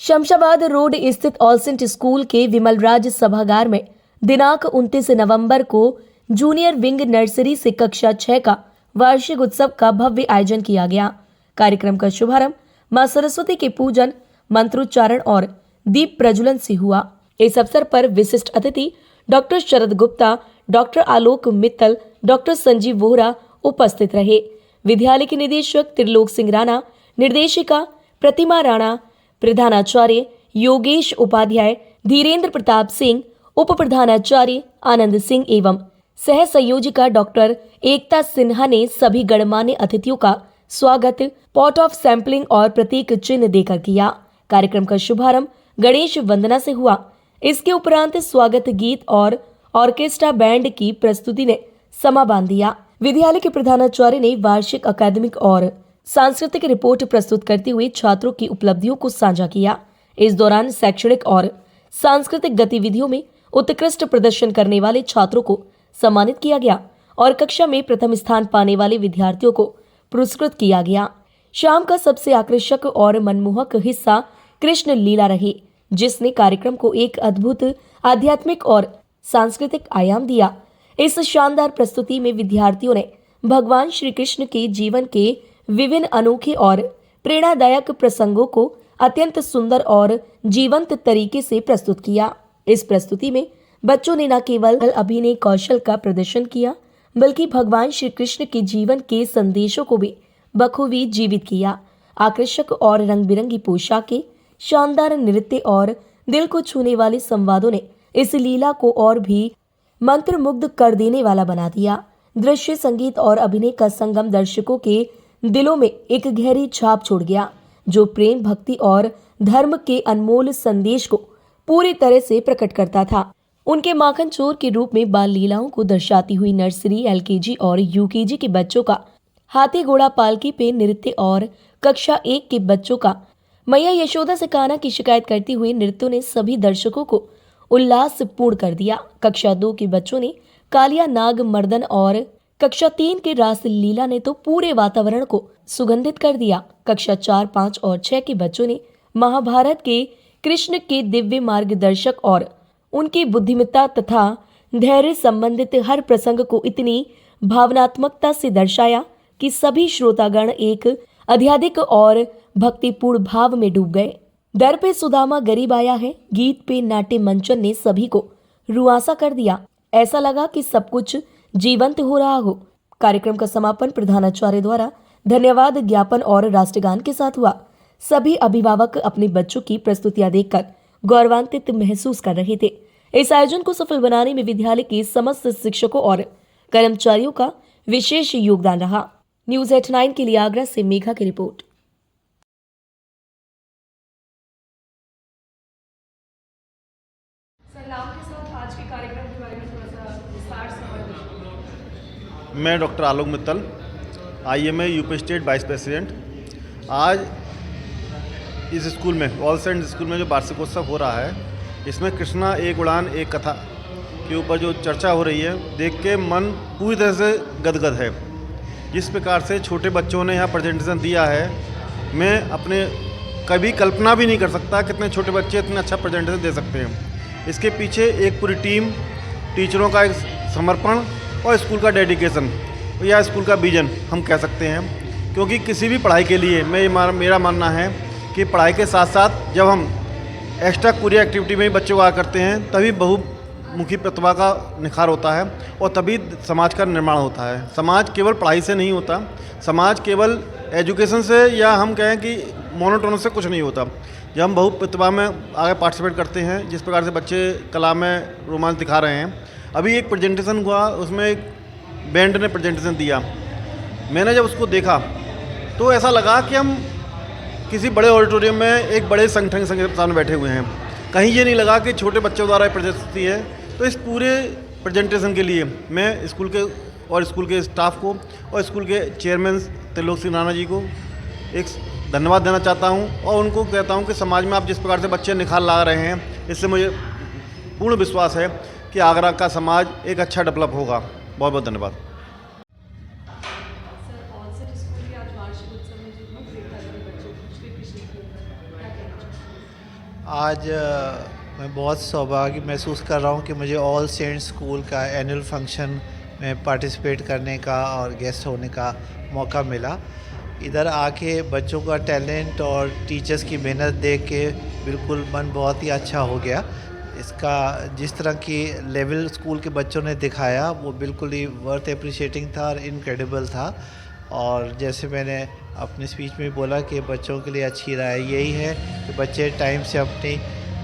Shamshabad road स्थित all Saint school के विमलराज सभागार में दिनांक 29 नवंबर को जूनियर विंग नर्सरी से कक्षा 6 का वार्षिक उत्सव का भव्य आयोजन किया गया। कार्यक्रम का शुभारंभ मां सरस्वती के पूजन, मंत्रोच्चारण और दीप प्रज्वलन से हुआ। इस अवसर पर विशिष्ट अतिथि डॉक्टर शरद गुप्ता, डॉक्टर आलोक मित्तल, डॉक्टर संजीव वोहरा उपस्थित रहे। विद्यालय के निदेशक त्रिलोक सिंह राणा, निर्देशिका प्रतिमा राणा, प्रधानाचार्य योगेश उपाध्याय, धीरेन्द्र प्रताप सिंह, उप प्रधानाचार्य आनंद सिंह एवं सह संयोजिका डॉक्टर एकता सिन्हा ने सभी गणमान्य अतिथियों का स्वागत पॉट ऑफ सैंपलिंग और प्रतीक चिन्ह देकर किया। कार्यक्रम का शुभारंभ गणेश वंदना से हुआ। इसके उपरांत स्वागत गीत और ऑर्केस्ट्रा बैंड की प्रस्तुति ने समा बांध दिया। विद्यालय के प्रधानाचार्य ने वार्षिक अकादमिक और सांस्कृतिक रिपोर्ट प्रस्तुत करते हुए छात्रों की उपलब्धियों को साझा किया। इस दौरान शैक्षणिक और सांस्कृतिक गतिविधियों में उत्कृष्ट प्रदर्शन करने वाले छात्रों को सम्मानित किया गया और कक्षा में प्रथम स्थान पाने वाले विद्यार्थियों को पुरस्कृत किया गया। शाम का सबसे आकर्षक और मनमोहक हिस्सा कृष्ण लीला रही, जिसने कार्यक्रम को एक अद्भुत आध्यात्मिक और सांस्कृतिक आयाम दिया। इस शानदार प्रस्तुति में विद्यार्थियों ने भगवान श्री कृष्ण के जीवन के विभिन्न अनोखे और प्रेरणादायक प्रसंगों को अत्यंत सुंदर और जीवंत तरीके से प्रस्तुत किया। इस प्रस्तुति में बच्चों ने न केवल अभिनय कौशल का प्रदर्शन किया, बल्कि भगवान श्री कृष्ण के जीवन के संदेशों को भी बखूबी जीवित किया। आकर्षक और रंग बिरंगी पोशाकें, शानदार नृत्य और दिल को छूने वाले संवादों ने इस लीला को और भी मंत्रमुग्ध कर देने वाला बना दिया। दृश्य, संगीत और अभिनय का संगम दर्शकों के दिलों में एक गहरी छाप छोड़ गया, जो प्रेम, भक्ति और धर्म के अनमोल संदेश को पूरी तरह से प्रकट करता था। उनके माखन चोर के रूप में बाल लीलाओं को दर्शाती हुई नर्सरी, एलकेजी और यूकेजी के बच्चों का हाथी घोड़ा पालकी पे नृत्य और कक्षा 1 के बच्चों का मैया यशोदा से कान्हा की शिकायत करते हुए नृत्यों ने सभी दर्शकों को उल्लासपूर्ण कर दिया। कक्षा 2 के बच्चों ने कालिया नाग मर्दन और कक्षा 3 के रास लीला ने तो पूरे वातावरण को सुगंधित कर दिया। कक्षा 4, 5 और 6 के बच्चों ने महाभारत के कृष्ण के दिव्य मार्गदर्शक और उनकी बुद्धिमत्ता तथा धैर्य संबंधित हर प्रसंग को इतनी भावनात्मकता से दर्शाया कि सभी श्रोतागण एक आध्यात्मिक और भक्तिपूर्ण भाव में डूब गए। दर पे सुदामा गरीब आया है गीत पे नाट्य मंचन ने सभी को रुआसा कर दिया। ऐसा लगा कि सब कुछ जीवंत हो रहा हो। कार्यक्रम का समापन प्रधानाचार्य द्वारा धन्यवाद ज्ञापन और राष्ट्रगान के साथ हुआ। सभी अभिभावक अपने बच्चों की प्रस्तुतियां देखकर गौरवान्वित महसूस कर रहे थे। इस आयोजन को सफल बनाने में विद्यालय के समस्त शिक्षकों और कर्मचारियों का विशेष योगदान रहा। न्यूज़ 89 के लिए आगरा से मेघा की रिपोर्ट। मैं doctor Alok Mittal, IMA UP state vice president. आज इस स्कूल में, ऑल सेंट स्कूल में जो वार्षिकोत्सव हो रहा है, इसमें कृष्णा एक उड़ान एक कथा के ऊपर जो चर्चा हो रही है, देख के मन पूरी तरह से गदगद है। जिस प्रकार से छोटे बच्चों ने यहाँ प्रेजेंटेशन दिया है, मैं अपने कभी कल्पना भी नहीं कर सकता कितने छोटे बच्चे इतना अच्छा प्रेजेंटेशन दे सकते हैं। इसके पीछे एक पूरी टीम, टीचरों का एक समर्पण और स्कूल का डेडिकेशन या स्कूल का विजन हम कह सकते हैं। क्योंकि किसी भी पढ़ाई के लिए मेरा मानना है कि पढ़ाई के साथ साथ जब हम एक्स्ट्रा करिकुलर एक्टिविटी में बच्चों को करते हैं, तभी बहुमुखी प्रतिभा का निखार होता है और तभी समाज का निर्माण होता है। समाज केवल पढ़ाई से नहीं होता, समाज केवल एजुकेशन से या हम कहें कि मोनोटोनस से कुछ नहीं होता। जब हम बहु प्रतिभा में आगे पार्टिसिपेट करते हैं, जिस प्रकार से बच्चे कला में रोमांच दिखा रहे हैं। अभी एक प्रेजेंटेशन हुआ, उसमें एक बैंड ने प्रेजेंटेशन दिया। मैंने जब उसको देखा तो ऐसा लगा कि हम किसी बड़े ऑडिटोरियम में एक बड़े संगठन के सामने बैठे हुए हैं। कहीं ये नहीं लगा कि छोटे बच्चों द्वारा प्रेजेंटेशन है। तो इस पूरे प्रेजेंटेशन के लिए मैं स्कूल के स्टाफ को और स्कूल के चेयरमैन त्रिलोक सिंह राणा जी को एक धन्यवाद देना चाहता हूं और उनको कहता हूं कि समाज में आप जिस प्रकार से बच्चे निखार ला रहे हैं, इससे मुझे पूर्ण विश्वास है कि आगरा का समाज एक अच्छा डेवलप होगा। बहुत बहुत धन्यवाद। आज मैं बहुत सौभाग्य महसूस कर रहा हूँ कि मुझे ऑल सेंट्स स्कूल का एनुअल फंक्शन में पार्टिसिपेट करने का और गेस्ट होने का मौका मिला। इधर आके बच्चों का टैलेंट और टीचर्स की मेहनत देख के बिल्कुल मन बहुत ही अच्छा हो गया। इसका जिस तरह की लेवल स्कूल के बच्चों ने दिखाया वो बिल्कुल ही वर्थ अप्रिशिएटिंग था और इनक्रेडिबल था। और जैसे मैंने अपनी स्पीच में बोला कि बच्चों के लिए अच्छी राय यही है कि बच्चे टाइम से अपनी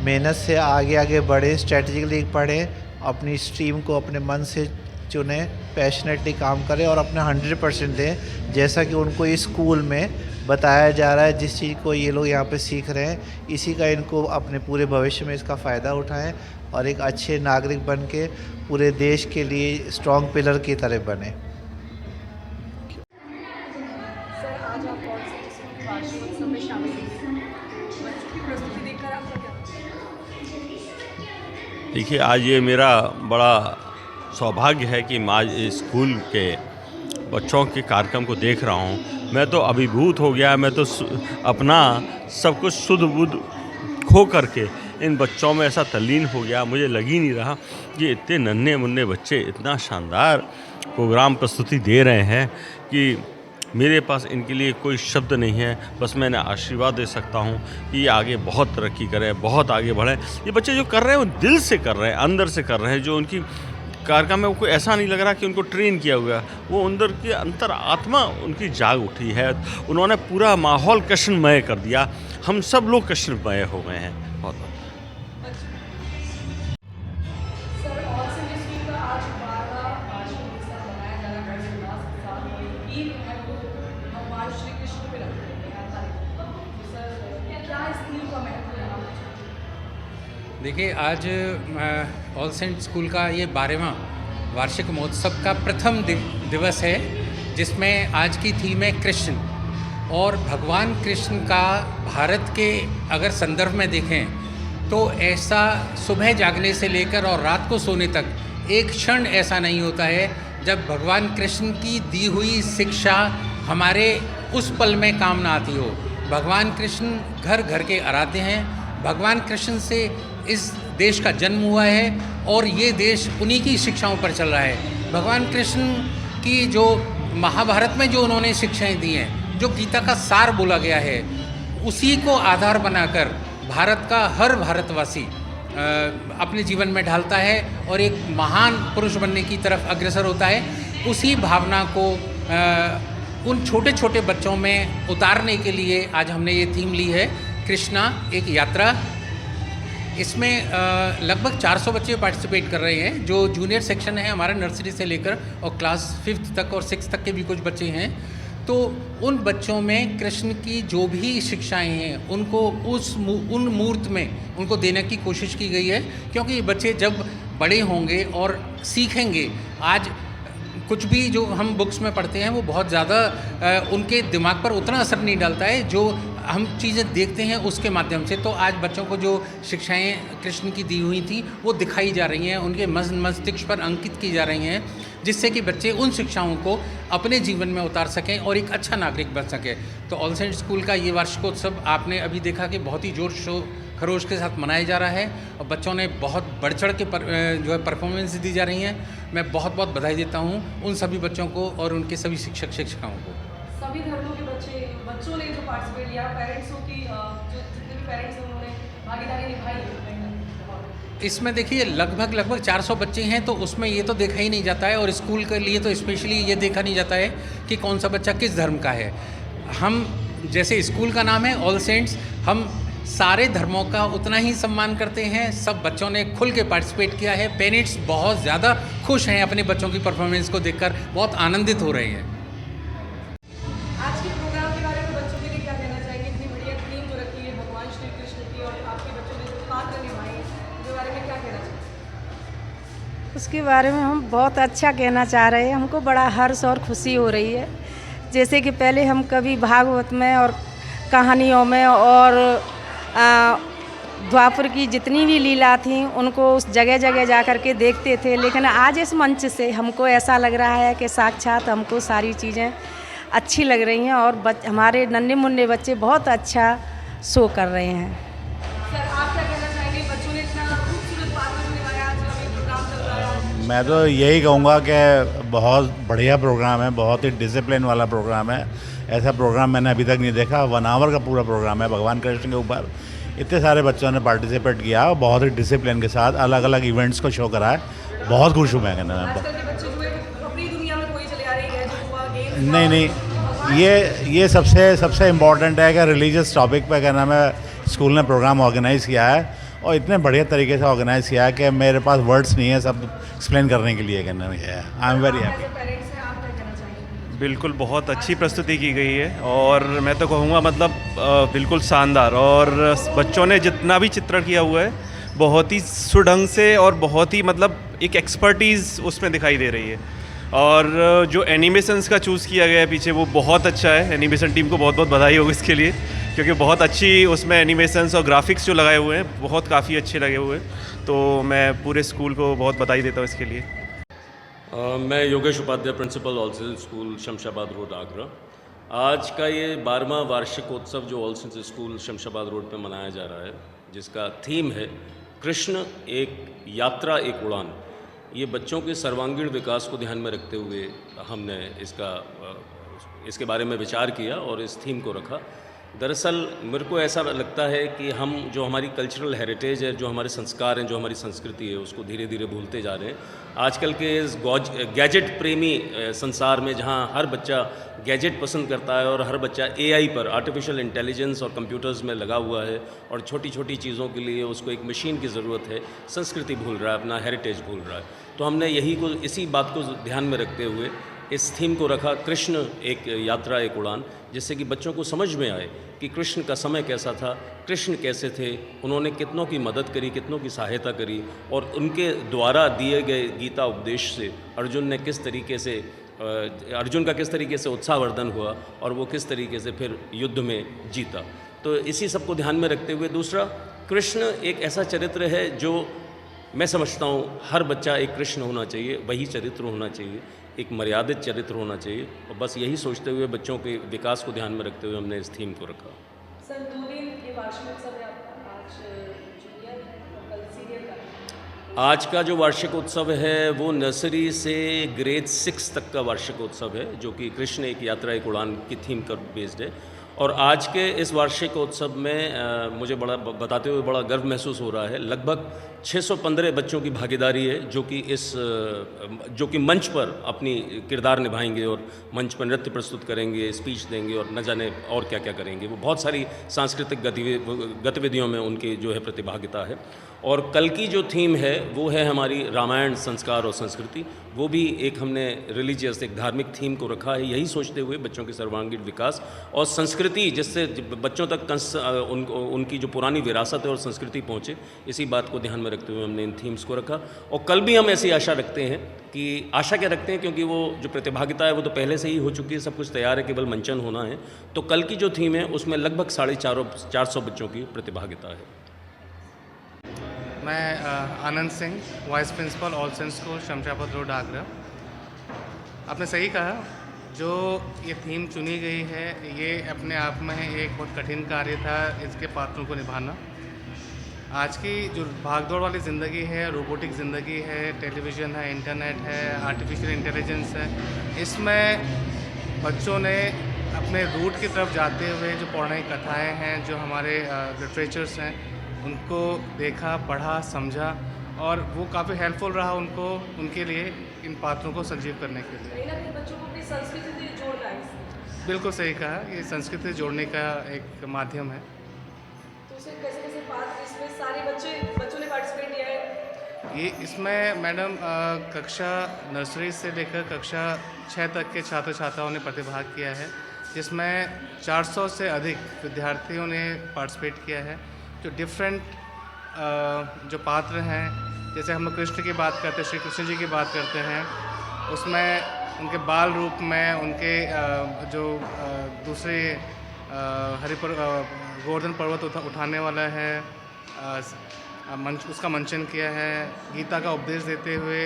मेहनत से आगे आगे बढ़ें, स्ट्रेटजिकली पढ़ें, अपनी स्ट्रीम को अपने मन से चुनें, पैशनेटली काम करें और अपना 100% दें, जैसा कि उनको इस स्कूल में बताया जा रहा है। जिस चीज़ को ये लोग यहाँ पे सीख रहे हैं इसी का इनको अपने पूरे भविष्य में इसका फ़ायदा उठाएं और एक अच्छे नागरिक बन के पूरे देश के लिए स्ट्रॉन्ग पिलर की तरह बने। सर, आज आप कौन से स्कूल के वार्षिक उत्सव में शामिल हुए? बच्चों की प्रस्तुति देखकर आपका क्या? देखिए, आज ये मेरा बड़ा सौभाग्य है कि मैं आज इस स्कूल के बच्चों के कार्यक्रम को देख रहा हूँ। मैं तो अभिभूत हो गया। मैं तो अपना सब कुछ शुद्ध बुद्ध खो करके इन बच्चों में ऐसा तल्लीन हो गया। मुझे लग ही नहीं रहा कि इतने नन्हे मुन्ने बच्चे इतना शानदार प्रोग्राम प्रस्तुति दे रहे हैं कि मेरे पास इनके लिए कोई शब्द नहीं है। बस मैंने आशीर्वाद दे सकता हूँ कि ये आगे बहुत तरक्की करें, बहुत आगे बढ़ें। ये बच्चे जो कर रहे हैं वो दिल से कर रहे हैं, अंदर से कर रहे हैं। जो उनकी कार्यक्रम में कोई ऐसा नहीं लग रहा कि उनको ट्रेन किया हुआ, वो अंदर की अंतर आत्मा उनकी जाग उठी है। उन्होंने पूरा माहौल कृष्णमय कर दिया। हम सब लोग कृष्णमय हो गए हैं। बहुत सर, ऑल सेंट स्कूल का आज 12वां वार्षिक उत्सव मनाया जा रहा है। उल्लास के साथ और ईद है वो भगवान श्री कृष्ण पे रखते हैं तारीख। तो सर, क्या इस थीम का महत्व है? देखिए, आज ऑल सेंट स्कूल का ये 12वां वार्षिक महोत्सव का प्रथम दिवस है, जिसमें आज की थीम है कृष्ण। और भगवान कृष्ण का भारत के अगर संदर्भ में देखें तो ऐसा सुबह जागने से लेकर और रात को सोने तक एक क्षण ऐसा नहीं होता है जब भगवान कृष्ण की दी हुई शिक्षा हमारे उस पल में काम ना आती हो। भगवान कृष्ण घर घर के आराध्य हैं। भगवान कृष्ण से इस देश का जन्म हुआ है और ये देश उन्हीं की शिक्षाओं पर चल रहा है। भगवान कृष्ण की जो महाभारत में जो उन्होंने शिक्षाएं दी हैं, जो गीता का सार बोला गया है, उसी को आधार बनाकर भारत का हर भारतवासी अपने जीवन में ढालता है और एक महान पुरुष बनने की तरफ अग्रसर होता है। उसी भावना को उन छोटे छोटे बच्चों में उतारने के लिए आज हमने ये थीम ली है, कृष्णा एक यात्रा। इसमें लगभग 400 बच्चे पार्टिसिपेट कर रहे हैं। जो जूनियर सेक्शन है हमारा, नर्सरी से लेकर और क्लास 5th तक और 6th तक के भी कुछ बच्चे हैं। तो उन बच्चों में कृष्ण की जो भी शिक्षाएं हैं उनको उन मूर्त में उनको देने की कोशिश की गई है, क्योंकि ये बच्चे जब बड़े होंगे और सीखेंगे, आज कुछ भी जो हम बुक्स में पढ़ते हैं वो बहुत ज़्यादा उनके दिमाग पर उतना असर नहीं डालता है जो हम चीज़ें देखते हैं उसके माध्यम से। तो आज बच्चों को जो शिक्षाएं कृष्ण की दी हुई थी वो दिखाई जा रही हैं, उनके मस्तिष्क पर अंकित की जा रही हैं, जिससे कि बच्चे उन शिक्षाओं को अपने जीवन में उतार सकें और एक अच्छा नागरिक बन सकें। तो ऑल सेंट स्कूल का ये वार्षिकोत्सव आपने अभी देखा कि बहुत ही जोर खरोश के साथ मनाया जा रहा है और बच्चों ने बहुत बढ़ चढ़ के जो है परफॉर्मेंस दी जा रही हैं। मैं बहुत बहुत बधाई देता हूँ उन सभी बच्चों को और उनके सभी शिक्षक शिक्षिकाओं को। सभी धर्मों के बच्चों ने जो पार्टिसिपेट लिया, पेरेंट्सों की जो जितने भी पेरेंट्स हैं उन्होंने भागीदारी निभाई है। इसमें देखिए लगभग 400 बच्चे हैं, तो उसमें ये तो देखा ही नहीं जाता है और स्कूल के लिए तो स्पेशली ये देखा नहीं जाता है कि कौन सा बच्चा किस धर्म का है। हम जैसे स्कूल का नाम है ऑल सेंट्स, हम सारे धर्मों का उतना ही सम्मान करते हैं। सब बच्चों ने खुल के पार्टिसिपेट किया है। पेरेंट्स बहुत ज़्यादा खुश हैं अपने बच्चों की परफॉर्मेंस को देखकर, बहुत आनंदित हो रहे हैं। आज के प्रोग्राम के बारे में बच्चों के लिए क्या कहना चाहेंगे? इतनी बढ़िया थीम जो रखी है भगवान श्री कृष्ण की और आपके बच्चों ने जो पात्र निभाए, उसके बारे में क्या कहना चाहेंगे? उसके बारे में हम बहुत अच्छा कहना चाह रहे हैं। हमको बड़ा हर्ष और खुशी हो रही है। जैसे कि पहले हम कभी भागवत में और कहानियों में और द्वापर की जितनी भी लीला थी उनको उस जगह जगह जा कर के देखते थे, लेकिन आज इस मंच से हमको ऐसा लग रहा है कि साक्षात हमको सारी चीज़ें अच्छी लग रही हैं और हमारे नन्हे मुन्ने बच्चे बहुत अच्छा शो कर रहे हैं। सर, आप क्या इतना खूबसूरत पात्र जो निभाया आज अभी प्रोग्राम चल रहा है। मैं तो यही कहूँगा कि बहुत बढ़िया प्रोग्राम है, बहुत ही डिसिप्लिन वाला प्रोग्राम है। ऐसा प्रोग्राम मैंने अभी तक नहीं देखा। 1 आवर का पूरा प्रोग्राम है भगवान कृष्ण के ऊपर। इतने सारे बच्चों ने पार्टिसिपेट किया और बहुत ही डिसिप्लिन के साथ अलग अलग इवेंट्स को शो करा है। बहुत खुश हूँ मैं कहने में। आजकल के बच्चे जो है अपनी दुनिया में कोई चले आ रही है, जो हुआ गेम्स नहीं, ये सबसे इम्पॉर्टेंट है कि रिलीजियस टॉपिक पे कहना है स्कूल ने प्रोग्राम ऑर्गेनाइज़ किया है और इतने बढ़िया तरीके से ऑर्गेनाइज़ किया है कि मेरे पास वर्ड्स नहीं है सब एक्सप्लेन करने के लिए। कहना है I am very happy. Parents हैं, आप क्या कहना चाहेंगे? बिल्कुल बहुत अच्छी प्रस्तुति की गई है और मैं तो कहूँगा मतलब बिल्कुल शानदार। और बच्चों ने जितना भी चित्रण किया हुआ है बहुत ही सुढंग से और बहुत ही मतलब एक एक्सपर्टीज़ उसमें दिखाई दे रही है। और जो एनिमेशंस का चूज़ किया गया है पीछे वो बहुत अच्छा है। एनिमेशन टीम को बहुत बहुत बधाई होगी इसके लिए, क्योंकि बहुत अच्छी उसमें एनिमेशंस और ग्राफिक्स जो लगाए हुए हैं बहुत काफ़ी अच्छे लगे हुए हैं। तो मैं पूरे स्कूल को बहुत बधाई देता हूँ इसके लिए। मैं Yogesh Upadhyay, principal all saints school Shamshabad road Agra. आज का ये 12वां वार्षिकोत्सव जो all saints school Shamshabad road पे मनाया जा रहा है, जिसका थीम है कृष्ण एक यात्रा एक उड़ान। ये बच्चों के सर्वांगीण विकास को ध्यान में रखते हुए हमने इसके बारे में विचार किया और इस थीम को रखा। दरअसल मेरे को ऐसा लगता है कि हम जो हमारी कल्चरल हेरिटेज है, जो हमारे संस्कार हैं, जो हमारी संस्कृति है, उसको धीरे धीरे भूलते जा रहे हैं। आजकल के इस गैजेट प्रेमी संसार में जहां हर बच्चा गैजेट पसंद करता है और हर बच्चा एआई पर, आर्टिफिशियल इंटेलिजेंस और कंप्यूटर्स में लगा हुआ है और छोटी छोटी चीज़ों के लिए उसको एक मशीन की ज़रूरत है, संस्कृति भूल रहा है, अपना हेरिटेज भूल रहा है। तो हमने इसी बात को ध्यान में रखते हुए इस थीम को रखा, कृष्ण एक यात्रा एक उड़ान, जिससे कि बच्चों को समझ में आए कि कृष्ण का समय कैसा था, कृष्ण कैसे थे, उन्होंने कितनों की मदद करी, कितनों की सहायता करी और उनके द्वारा दिए गए गीता उपदेश से अर्जुन का किस तरीके से उत्साहवर्धन हुआ और वो किस तरीके से फिर युद्ध में जीता। तो इसी सब को ध्यान में रखते हुए दूसरा, कृष्ण एक ऐसा चरित्र है जो मैं समझता हूँ हर बच्चा एक कृष्ण होना चाहिए, वही चरित्र होना चाहिए, एक मर्यादित चरित्र होना चाहिए। और बस यही सोचते हुए बच्चों के विकास को ध्यान में रखते हुए हमने इस थीम को रखा। सर 2 दिन ये वार्षिकोत्सव है आपका, आज जूनियर और कल सीनियर का। आज का जो वार्षिकोत्सव है वो नर्सरी से ग्रेड 6 तक का वार्षिकोत्सव है, जो कि कृष्ण एक यात्रा एक उड़ान की थीम पर बेस्ड है। और आज के इस वार्षिकोत्सव में मुझे बताते हुए बड़ा गर्व महसूस हो रहा है। लगभग 615 बच्चों की भागीदारी है जो कि मंच पर अपनी किरदार निभाएंगे और मंच पर नृत्य प्रस्तुत करेंगे, स्पीच देंगे और न जाने और क्या क्या करेंगे। वो बहुत सारी सांस्कृतिक गतिविधियों में उनकी जो है प्रतिभागिता है। और कल की जो थीम है वो है हमारी रामायण, संस्कार और संस्कृति। वो भी एक हमने रिलीजियस, एक धार्मिक थीम को रखा है, यही सोचते हुए बच्चों के सर्वांगीण विकास और संस्कृति, जिससे बच्चों तक उनकी जो पुरानी विरासत है और संस्कृति पहुँचे, इसी बात को ध्यान में रखते हुए हमने इन थीम्स को रखा। और कल भी हम ऐसी आशा रखते हैं क्योंकि वो जो प्रतिभागिता है वो तो पहले से ही हो चुकी है, सब कुछ तैयार है, केवल मंचन होना है। तो कल की जो थीम है उसमें लगभग 450 बच्चों की प्रतिभागिता है। मैं Anand Singh, vice principal all saints school Shamshabad road Agra. आपने सही कहा, जो ये थीम चुनी गई है ये अपने आप में एक बहुत कठिन कार्य था, इसके पात्रों को निभाना। आज की जो भागदौड़ वाली ज़िंदगी है, रोबोटिक ज़िंदगी है, टेलीविज़न है, इंटरनेट है, आर्टिफिशियल इंटेलिजेंस है, इसमें बच्चों ने अपने रूट की तरफ जाते हुए जो पौराणिक कथाएँ हैं, जो हमारे लिटरेचर्स हैं, उनको देखा, पढ़ा, समझा और वो काफ़ी हेल्पफुल रहा उनके लिए इन पात्रों को सजीव करने के लिए। कहीं ना कहीं बच्चों को अपनी संस्कृति से जोड़ना है। बिल्कुल सही कहा, ये संस्कृति जोड़ने का एक माध्यम है। तो उसे कैसे कैसे पात्र, इसमें सारे बच्चों ने पार्टिसिपेट किया है? ये इसमें मैडम कक्षा नर्सरी से लेकर कक्षा 6 तक के छात्र छात्राओं ने प्रतिभाग किया है, जिसमें 400 से अधिक विद्यार्थियों ने पार्टिसिपेट किया है। जो डिफरेंट जो पात्र हैं, जैसे हम लोग कृष्ण की बात करते हैं, श्री कृष्ण जी की बात करते हैं, उसमें उनके बाल रूप में उनके जो दूसरे गोवर्धन पर्वत उठाने वाला है, उसका मंचन किया है। गीता का उपदेश देते हुए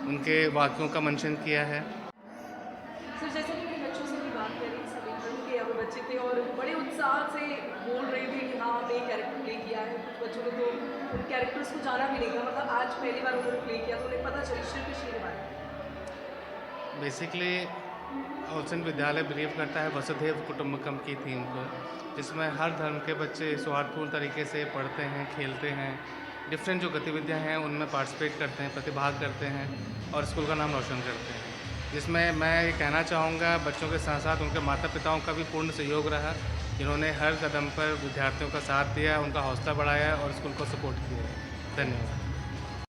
उनके वाक्यों का मंचन किया है। सर जैसे कि मैंने बच्चों से भी बात करी, सभी के यहाँ पे बच्चे थे और बड़े उत्साह से बोल रहे थे कि हाँ हमने ये कैरेक्टर प्ले किया है। कुछ बच्चों ने तो उन कैरेक्टर्स को जाना भी नहीं था, मतलब आज पहली बार उन्होंने प्ले किया तो उन्हें पता चली श्री कृष्ण के बारे में। बेसिकली ऑलसेंट विद्यालय बिलीव करता है वसुधैव कुटुंबकम की थीम को, जिसमें हर धर्म के बच्चे सौहार्दपूर्ण तरीके से पढ़ते हैं, खेलते हैं, डिफरेंट जो गतिविधियां हैं उनमें पार्टिसिपेट करते हैं, प्रतिभाग करते हैं और स्कूल का नाम रोशन करते हैं। जिसमें मैं ये कहना चाहूँगा बच्चों के साथ साथ उनके माता पिताओं का भी पूर्ण सहयोग रहा, जिन्होंने हर कदम पर विद्यार्थियों का साथ दिया, उनका हौसला बढ़ाया और स्कूल को सपोर्ट किया। धन्यवाद।